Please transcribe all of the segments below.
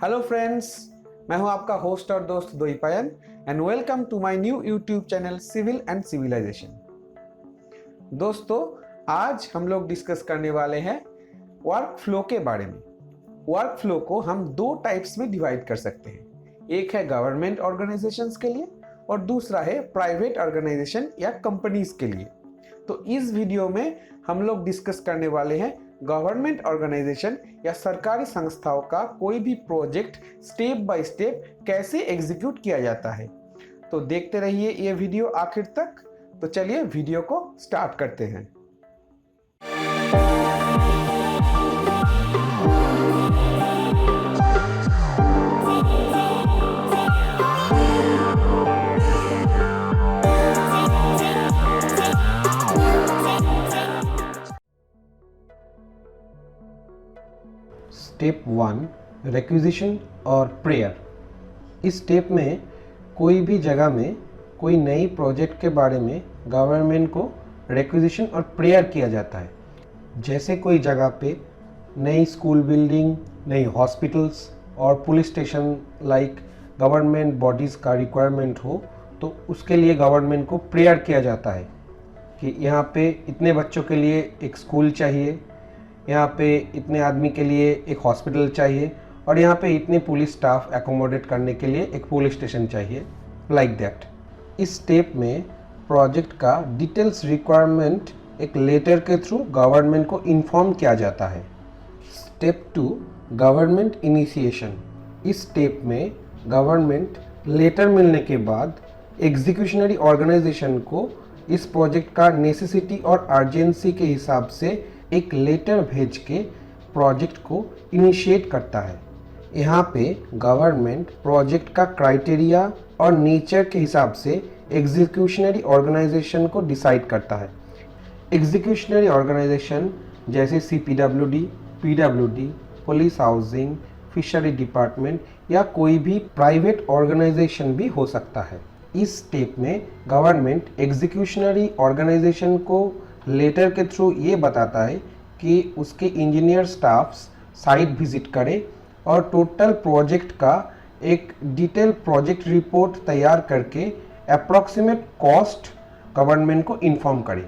Hello friends, मैं हूं आपका होस्ट और दोस्त Dwaipayan and welcome to my new YouTube channel civil and civilisation. दोस्तों, आज हम लोग डिस्कस करने वाले हैं वर्क फ्लो के बारे में। वर्क फ्लो को हम दो टाइप्स में डिवाइड कर सकते हैं। एक है गवर्नमेंट ऑर्गेनाइजेशंस के लिए और दूसरा है प्राइवेट ऑर्गेनाइजेशन या कंपनीज के लिए। तो इस वीडियो में हम लोग डिस्कस करने वाले हैं गवर्नमेंट ऑर्गेनाइजेशन या सरकारी संस्थाओं का कोई भी प्रोजेक्ट स्टेप बाय स्टेप कैसे एग्जीक्यूट किया जाता है। तो देखते रहिए ये वीडियो आखिर तक। तो चलिए वीडियो को स्टार्ट करते हैं। स्टेप 1 रिक्विजिशन और प्रेयर। इस स्टेप में कोई भी जगह में कोई नई प्रोजेक्ट के बारे में गवर्नमेंट को रिक्विजिशन और प्रेयर किया जाता है। जैसे कोई जगह पे नई स्कूल बिल्डिंग, नई हॉस्पिटल्स और police station like government bodies का रिक्वायरमेंट हो, तो उसके लिए गवर्नमेंट को प्रेयर किया जाता है कि यहाँ पे इतने बच्चों के लिए एक स्कूल चाहिए, यहाँ पे इतने आदमी के लिए एक हॉस्पिटल चाहिए और यहाँ पे इतने पुलिस स्टाफ एकोमोडेट करने के लिए एक पुलिस स्टेशन चाहिए, लाइक दैट। इस स्टेप में प्रोजेक्ट का डिटेल्स रिक्वायरमेंट एक लेटर के थ्रू गवर्नमेंट को इन्फॉर्म किया जाता है। Step 2 government initiation. इस स्टेप में गवर्नमेंट लेटर मिलने के बाद एग्जीक्यूशनरी ऑर्गेनाइजेशन को इस प्रोजेक्ट का नेसेसिटी और अर्जेंसी के हिसाब से एक लेटर भेज के प्रोजेक्ट को इनिशिएट करता है। यहाँ पे गवर्नमेंट प्रोजेक्ट का क्राइटेरिया और नेचर के हिसाब से एग्जीक्यूशनरी ऑर्गेनाइजेशन को डिसाइड करता है। एग्जीक्यूशनरी ऑर्गेनाइजेशन जैसे CPWD, PWD, police housing, fishery department या कोई भी प्राइवेट ऑर्गेनाइजेशन भी हो सकता है। इस स्टेप में गवर्नमेंट एग्जीक्यूशनरी ऑर्गेनाइजेशन को लेटर के थ्रू ये बताता है कि उसके इंजीनियर स्टाफ्स साइट विजिट करें और टोटल प्रोजेक्ट का एक डिटेल प्रोजेक्ट रिपोर्ट तैयार करके अप्रॉक्सीमेट कॉस्ट गवर्नमेंट को इन्फॉर्म करें।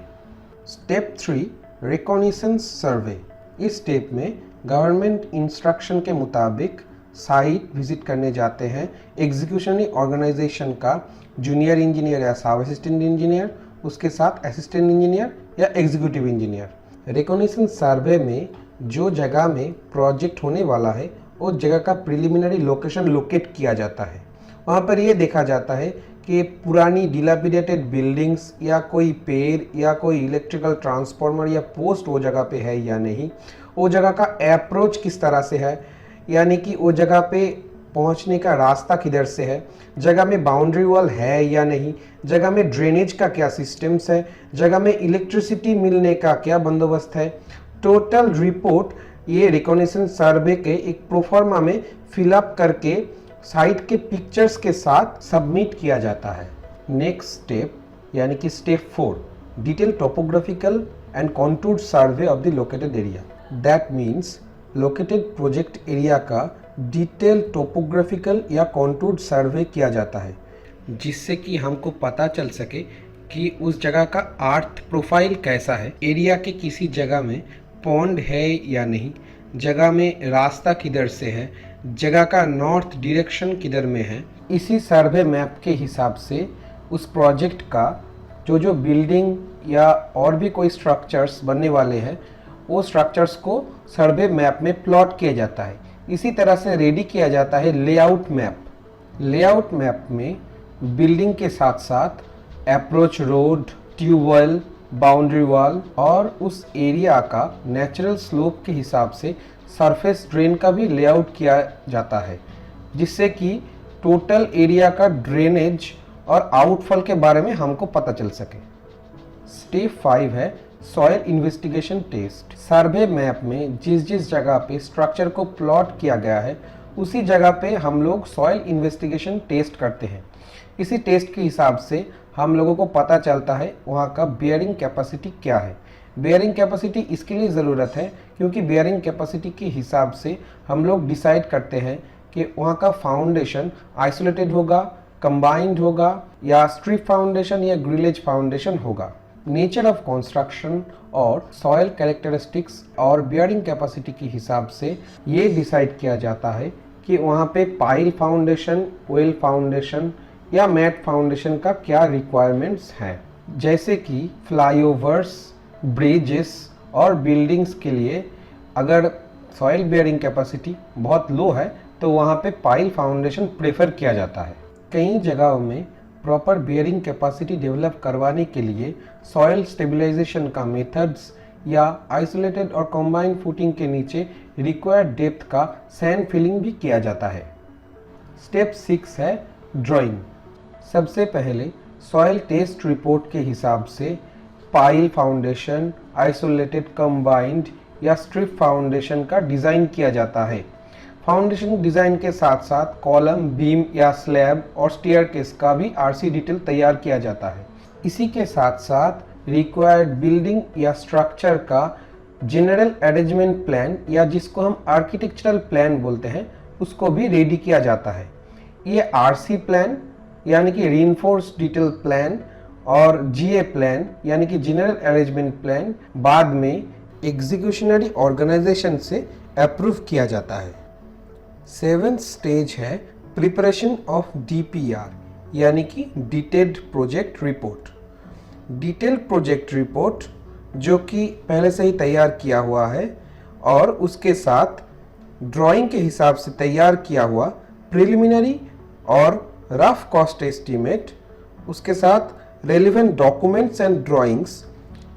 स्टेप 3 रिकॉग्निशंस सर्वे। इस स्टेप में गवर्नमेंट इंस्ट्रक्शन के मुताबिक साइट विजिट करने जाते हैं एग्जीक्यूशनरी ऑर्गेनाइजेशन का जूनियर इंजीनियर या सब असिस्टेंट इंजीनियर, उसके साथ असिस्टेंट इंजीनियर या एग्जीक्यूटिव इंजीनियर। रिकॉग्निशन सर्वे में जो जगह में प्रोजेक्ट होने वाला है उस जगह का प्रिलिमिनरी लोकेशन लोकेट किया जाता है। वहाँ पर ये देखा जाता है कि पुरानी डिलापिडेटेड बिल्डिंग्स या कोई पेड़ या कोई इलेक्ट्रिकल ट्रांसफार्मर या पोस्ट वो जगह पे है या नहीं, वो जगह का अप्रोच किस तरह से है, यानी कि वो जगह पे पहुंचने का रास्ता किधर से है, जगह में बाउंड्री वॉल है या नहीं, जगह में ड्रेनेज का क्या सिस्टम्स है, जगह में इलेक्ट्रिसिटी मिलने का क्या बंदोबस्त है। टोटल रिपोर्ट ये रिकॉग्निशन सर्वे के एक प्रोफार्मा में फिलअप करके साइट के पिक्चर्स के साथ सबमिट किया जाता है। नेक्स्ट स्टेप यानी कि step 4 detail topographical and contoured survey of the located area. That means located project area का डिटेल टोपोग्राफिकल या कॉन्टूर्ड सर्वे किया जाता है, जिससे कि हमको पता चल सके कि उस जगह का अर्थ प्रोफाइल कैसा है, एरिया के किसी जगह में पॉन्ड है या नहीं, जगह में रास्ता किधर से है, जगह का नॉर्थ डायरेक्शन किधर में है। इसी सर्वे मैप के हिसाब से उस प्रोजेक्ट का जो बिल्डिंग या और भी कोई स्ट्रक्चर्स बनने वाले हैं वो स्ट्रक्चर्स को सर्वे मैप में प्लॉट किया जाता है। इसी तरह से रेडी किया जाता है लेआउट मैप। लेआउट मैप में बिल्डिंग के साथ साथ approach road, tubewell, boundary wall और उस एरिया का नेचुरल स्लोप के हिसाब से सरफेस ड्रेन का भी लेआउट किया जाता है, जिससे कि टोटल एरिया का ड्रेनेज और आउटफॉल के बारे में हमको पता चल सके। स्टेप 5 है सॉइल इन्वेस्टिगेशन टेस्ट। सर्वे मैप में जिस जगह पे स्ट्रक्चर को प्लॉट किया गया है उसी जगह पे हम लोग सॉइल इन्वेस्टिगेशन टेस्ट करते हैं। इसी टेस्ट के हिसाब से हम लोगों को पता चलता है वहाँ का बेयरिंग कैपेसिटी क्या है। बेयरिंग कैपेसिटी इसके लिए ज़रूरत है क्योंकि बेयरिंग कैपेसिटी के हिसाब से हम लोग डिसाइड करते हैं कि वहाँ का फाउंडेशन आइसोलेटेड होगा, कंबाइंड होगा, या स्ट्रिप फाउंडेशन या ग्रिलेज फाउंडेशन होगा। नेचर ऑफ कंस्ट्रक्शन और सॉइल कैरेक्टरिस्टिक्स और बियरिंग कैपेसिटी के हिसाब से ये डिसाइड किया जाता है कि वहाँ पे पाइल फाउंडेशन, वेल फाउंडेशन या मैट फाउंडेशन का क्या रिक्वायरमेंट्स हैं। जैसे कि फ्लाईओवर्स, ब्रिजेस और बिल्डिंग्स के लिए अगर सॉइल बियरिंग कैपेसिटी बहुत लो है तो वहाँ पे पाइल फाउंडेशन प्रेफर किया जाता है। कई जगहों में प्रॉपर बियरिंग कैपेसिटी डेवलप करवाने के लिए सॉइल स्टेबलाइजेशन का मेथड्स या आइसोलेटेड और कंबाइंड फुटिंग के नीचे रिक्वायर्ड डेप्थ का सैंड फिलिंग भी किया जाता है। स्टेप 6 है ड्राइंग। सबसे पहले सॉइल टेस्ट रिपोर्ट के हिसाब से पाइल फाउंडेशन, आइसोलेटेड, कंबाइंड या स्ट्रिप फाउंडेशन का डिज़ाइन किया जाता है। फाउंडेशन डिज़ाइन के साथ साथ कॉलम, बीम या स्लैब और स्टेयरकेस का भी आरसी डिटेल तैयार किया जाता है। इसी के साथ साथ रिक्वायर्ड बिल्डिंग या स्ट्रक्चर का जनरल अरेंजमेंट प्लान या जिसको हम आर्किटेक्चरल प्लान बोलते हैं उसको भी रेडी किया जाता है। ये आरसी प्लान यानी कि रीइंफोर्स डिटेल प्लान और जीए प्लान यानी कि जनरल अरेंजमेंट प्लान बाद में एग्जीक्यूशनरी ऑर्गेनाइजेशन से अप्रूव किया जाता है। 7th स्टेज है प्रिपरेशन ऑफ डीपीआर यानी कि detailed project report. Detailed project report जो कि पहले से ही तैयार किया हुआ है और उसके साथ ड्राइंग के हिसाब से तैयार किया हुआ प्रिलिमिनरी और रफ कॉस्ट एस्टीमेट, उसके साथ रेलिवेंट डॉक्यूमेंट्स एंड ड्राइंग्स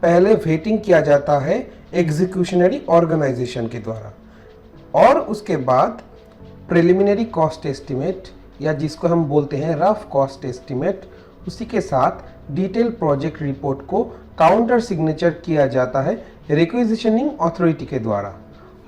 पहले वेटिंग किया जाता है एग्जीक्यूशनरी ऑर्गेनाइजेशन के द्वारा, और उसके बाद प्रिलिमिनरी कॉस्ट एस्टीमेट या जिसको हम बोलते हैं रफ कॉस्ट एस्टीमेट, उसी के साथ डिटेल प्रोजेक्ट रिपोर्ट को काउंटर सिग्नेचर किया जाता है रिक्विजिशनिंग अथॉरिटी के द्वारा।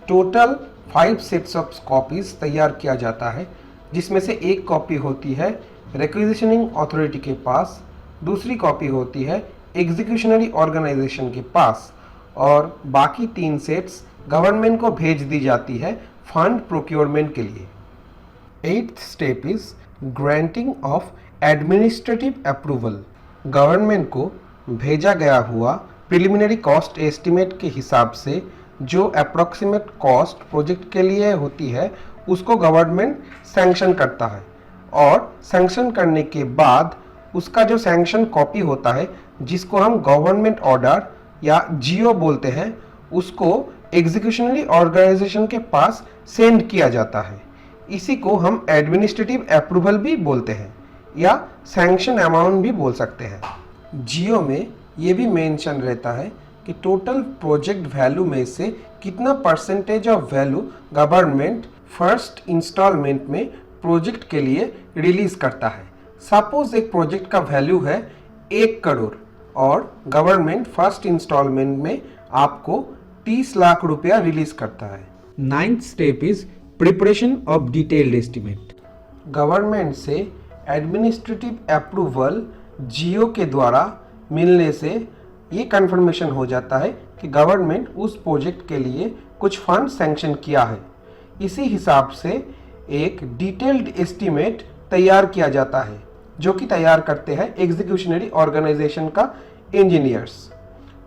टोटल 5 सेट्स ऑफ कॉपीज तैयार किया जाता है, जिसमें से एक कॉपी होती है रिक्विजिशनिंग अथॉरिटी के पास, दूसरी कॉपी होती है एग्जीक्यूशनरी ऑर्गेनाइजेशन के पास, और बाकी 3 सेट्स गवर्नमेंट को भेज दी जाती है फंड प्रोक्योरमेंट के लिए। 8th step is granting of administrative approval. Government को भेजा गया हुआ प्रिलिमिनरी कॉस्ट एस्टीमेट के हिसाब से जो अप्रॉक्सीमेट कॉस्ट प्रोजेक्ट के लिए होती है उसको गवर्नमेंट सैंक्शन करता है, और सैंक्शन करने के बाद उसका जो सैंक्शन कॉपी होता है जिसको हम गवर्नमेंट ऑर्डर या जीओ बोलते हैं, उसको एग्जीक्यूशनरी ऑर्गेनाइजेशन के पास सेंड किया जाता है। इसी को हम एडमिनिस्ट्रेटिव अप्रूवल भी बोलते हैं या सैंक्शन अमाउंट भी बोल सकते हैं। जीओ में ये भी मेंशन रहता है कि टोटल प्रोजेक्ट वैल्यू में से कितना percentage of value government first instalment में प्रोजेक्ट के लिए रिलीज करता है। सपोज एक प्रोजेक्ट का वैल्यू है 1 करोड़ और गवर्नमेंट फर्स्ट इंस्टॉलमेंट में आपको 30 लाख रुपया रिलीज करता है। 9th step is preparation of detailed estimate. Government से एडमिनिस्ट्रेटिव अप्रूवल जीओ के द्वारा मिलने से ये कंफर्मेशन हो जाता है कि गवर्नमेंट उस प्रोजेक्ट के लिए कुछ फंड सैंक्शन किया है। इसी हिसाब से एक डिटेल्ड एस्टीमेट तैयार किया जाता है जो कि तैयार करते हैं एग्जीक्यूशनरी ऑर्गेनाइजेशन का इंजीनियर्स।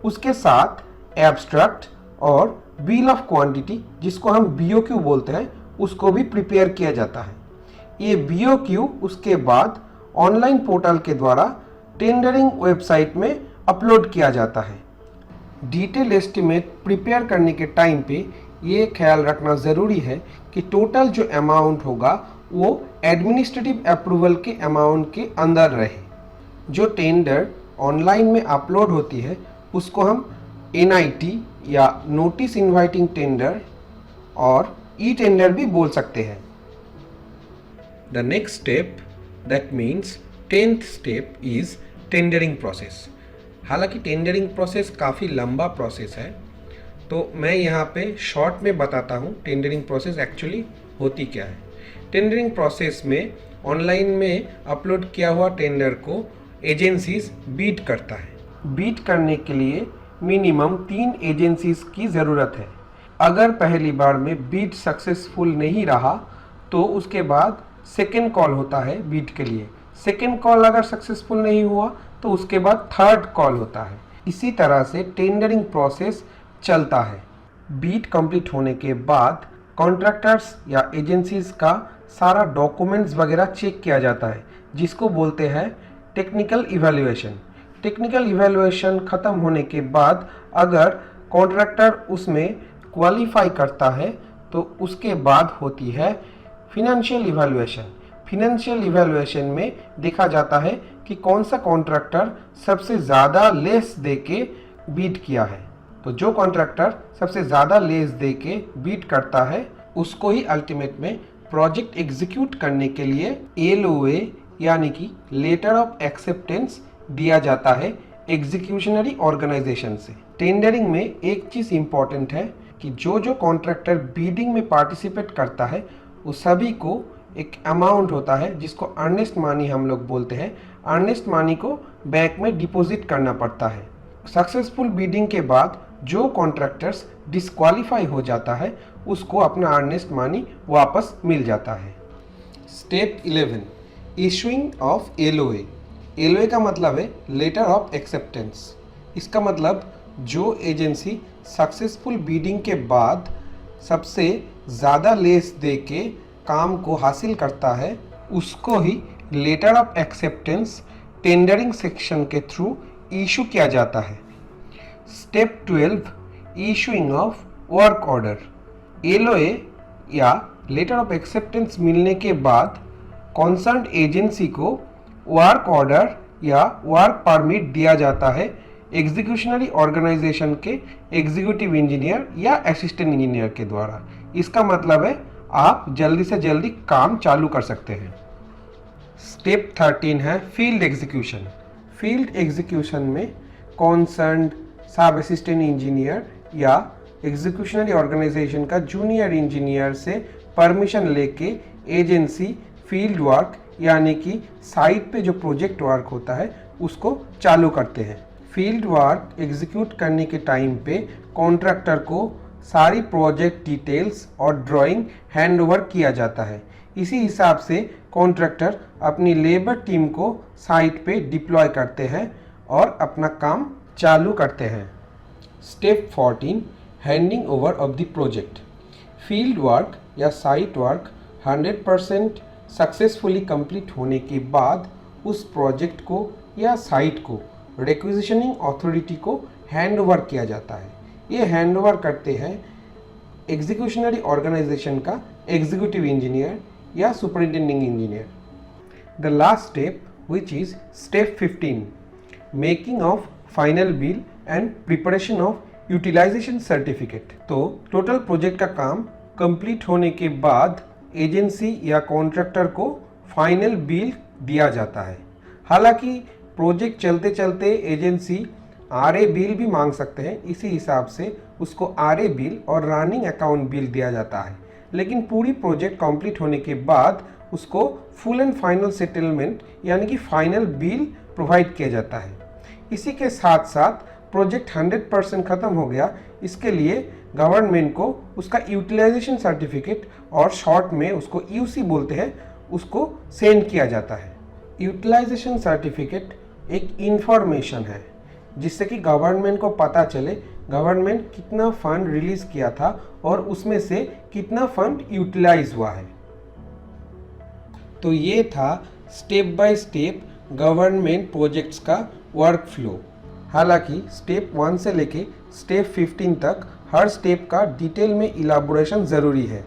उसके साथ एब्स्ट्रैक्ट और बिल ऑफ क्वांटिटी जिसको हम बीओक्यू बोलते हैं उसको भी प्रिपेयर किया जाता है। ये बीओक्यू उसके बाद ऑनलाइन पोर्टल के द्वारा टेंडरिंग वेबसाइट में अपलोड किया जाता है। डिटेल एस्टीमेट प्रिपेयर करने के टाइम पे ये ख्याल रखना ज़रूरी है कि टोटल जो अमाउंट होगा वो एडमिनिस्ट्रेटिव अप्रूवल के अमाउंट के अंदर रहे। जो टेंडर ऑनलाइन में अपलोड होती है उसको हम NIT या नोटिस इनवाइटिंग टेंडर और ई टेंडर भी बोल सकते हैं। The next step, that means 10th step is tendering process. हालांकि टेंडरिंग प्रोसेस काफ़ी लंबा प्रोसेस है, तो मैं यहाँ पे शॉर्ट में बताता हूँ टेंडरिंग प्रोसेस एक्चुअली होती क्या है। टेंडरिंग प्रोसेस में ऑनलाइन में अपलोड किया हुआ टेंडर को एजेंसीज बीट करता है। बीट करने के लिए मिनिमम 3 एजेंसीज की ज़रूरत है। अगर पहली बार में बीट सक्सेसफुल नहीं रहा तो उसके बाद सेकेंड कॉल होता है बीट के लिए। सेकेंड कॉल अगर सक्सेसफुल नहीं हुआ तो उसके बाद थर्ड कॉल होता है। इसी तरह से टेंडरिंग प्रोसेस चलता है। बीट कंप्लीट होने के बाद कॉन्ट्रैक्टर्स या एजेंसीज का सारा डॉक्यूमेंट्स वगैरह चेक किया जाता है, जिसको बोलते हैं टेक्निकल इवैल्यूएशन। टेक्निकल इवैल्यूएशन ख़त्म होने के बाद अगर कॉन्ट्रैक्टर उसमें क्वालिफाई करता है तो उसके बाद होती है फिनेंशियल इवैल्यूएशन। फिनेंशियल इवैल्यूएशन में देखा जाता है कि कौन सा कॉन्ट्रैक्टर सबसे ज़्यादा लेस दे के बीट किया है। तो जो कॉन्ट्रैक्टर सबसे ज़्यादा लेस दे के बीट करता है उसको ही अल्टीमेट में प्रोजेक्ट एग्जीक्यूट करने के लिए LOA यानी कि लेटर ऑफ एक्सेप्टेंस दिया जाता है एग्जीक्यूशनरी ऑर्गेनाइजेशन से। टेंडरिंग में एक चीज़ इम्पॉर्टेंट है कि जो कॉन्ट्रैक्टर बीडिंग में पार्टिसिपेट करता है वो सभी को एक अमाउंट होता है जिसको अर्नेस्ट मनी हम लोग बोलते हैं। अर्नेस्ट मनी को बैंक में डिपॉजिट करना पड़ता है। सक्सेसफुल बीडिंग के बाद जो कॉन्ट्रैक्टर्स डिस्क्वालीफाई हो जाता है उसको अपना अर्नेस्ट मनी वापस मिल जाता है। Step 11 issuing of LOA। LOA का मतलब है लेटर ऑफ एक्सेप्टेंस। इसका मतलब जो एजेंसी सक्सेसफुल बीडिंग के बाद सबसे ज़्यादा लेस दे के काम को हासिल करता है उसको ही letter of acceptance tendering section के थ्रू इशू किया जाता है। Step 12 issuing of work order. LOA या लेटर ऑफ एक्सेप्टेंस मिलने के बाद कॉन्सर्न्ड एजेंसी को वर्क ऑर्डर या वर्क परमिट दिया जाता है एग्जीक्यूशनरी ऑर्गेनाइजेशन के एग्जीक्यूटिव इंजीनियर या असिस्टेंट इंजीनियर के द्वारा। इसका मतलब है आप जल्दी से जल्दी काम चालू कर सकते हैं। स्टेप 13 है फील्ड एग्जीक्यूशन। फील्ड एग्जीक्यूशन में कॉन्सर्न्ड सब असिस्टेंट इंजीनियर या एग्जीक्यूशनरी ऑर्गेनाइजेशन का जूनियर इंजीनियर से परमिशन लेके एजेंसी फील्ड वर्क यानी कि साइट पे जो प्रोजेक्ट वर्क होता है उसको चालू करते हैं। फील्ड वर्क एग्जीक्यूट करने के टाइम पे कॉन्ट्रैक्टर को सारी प्रोजेक्ट डिटेल्स और ड्राइंग हैंड ओवर किया जाता है। इसी हिसाब से कॉन्ट्रैक्टर अपनी लेबर टीम को साइट पे डिप्लॉय करते हैं और अपना काम चालू करते हैं। Step 14 handing over of the project. Field work या साइट वर्क 100% सक्सेसफुली कंप्लीट होने के बाद उस प्रोजेक्ट को या साइट को रिक्विजिशनिंग अथॉरिटी को हैंड ओवर किया जाता है। ये हैंड ओवर करते हैं एग्जीक्यूशनरी ऑर्गेनाइजेशन का एग्जीक्यूटिव इंजीनियर या superintending engineer. The last step which is step 15 making of final bill and preparation of utilisation certificate. तो टोटल प्रोजेक्ट का काम कंप्लीट होने के बाद एजेंसी या कॉन्ट्रैक्टर को फाइनल बिल दिया जाता है। हालांकि प्रोजेक्ट चलते चलते एजेंसी RA बिल भी मांग सकते हैं, इसी हिसाब से उसको RA बिल और रनिंग अकाउंट बिल दिया जाता है। लेकिन पूरी प्रोजेक्ट कंप्लीट होने के बाद उसको फुल एंड फाइनल सेटलमेंट यानी कि फाइनल बिल प्रोवाइड किया जाता है। इसी के साथ साथ प्रोजेक्ट 100% ख़त्म हो गया, इसके लिए गवर्नमेंट को उसका यूटिलाइजेशन सर्टिफिकेट और शॉर्ट में उसको UC बोलते हैं उसको सेंड किया जाता है। यूटिलाइजेशन सर्टिफिकेट एक इंफॉर्मेशन है जिससे कि गवर्नमेंट को पता चले गवर्नमेंट कितना फंड रिलीज किया था और उसमें से कितना फंड यूटिलाइज हुआ है। तो ये था step by step government projects का वर्क फ्लो। हालांकि स्टेप 1 से लेके स्टेप 15 तक हर स्टेप का डिटेल में इलाबोरेशन ज़रूरी है।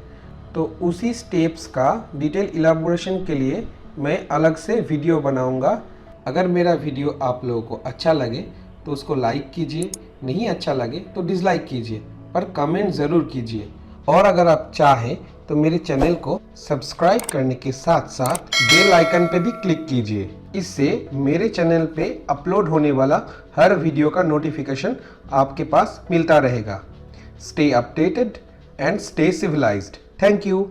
तो उसी स्टेप्स का डिटेल इलाबोरेशन के लिए मैं अलग से वीडियो बनाऊंगा। अगर मेरा वीडियो आप लोगों को अच्छा लगे तो उसको लाइक कीजिए, नहीं अच्छा लगे तो डिसलाइक कीजिए, पर कमेंट ज़रूर कीजिए। और अगर आप चाहें तो मेरे चैनल को सब्सक्राइब करने के साथ साथ बेल आइकन पे भी क्लिक कीजिए। इससे मेरे चैनल पे अपलोड होने वाला हर वीडियो का नोटिफिकेशन आपके पास मिलता रहेगा। Stay updated and stay civilised. Thank you.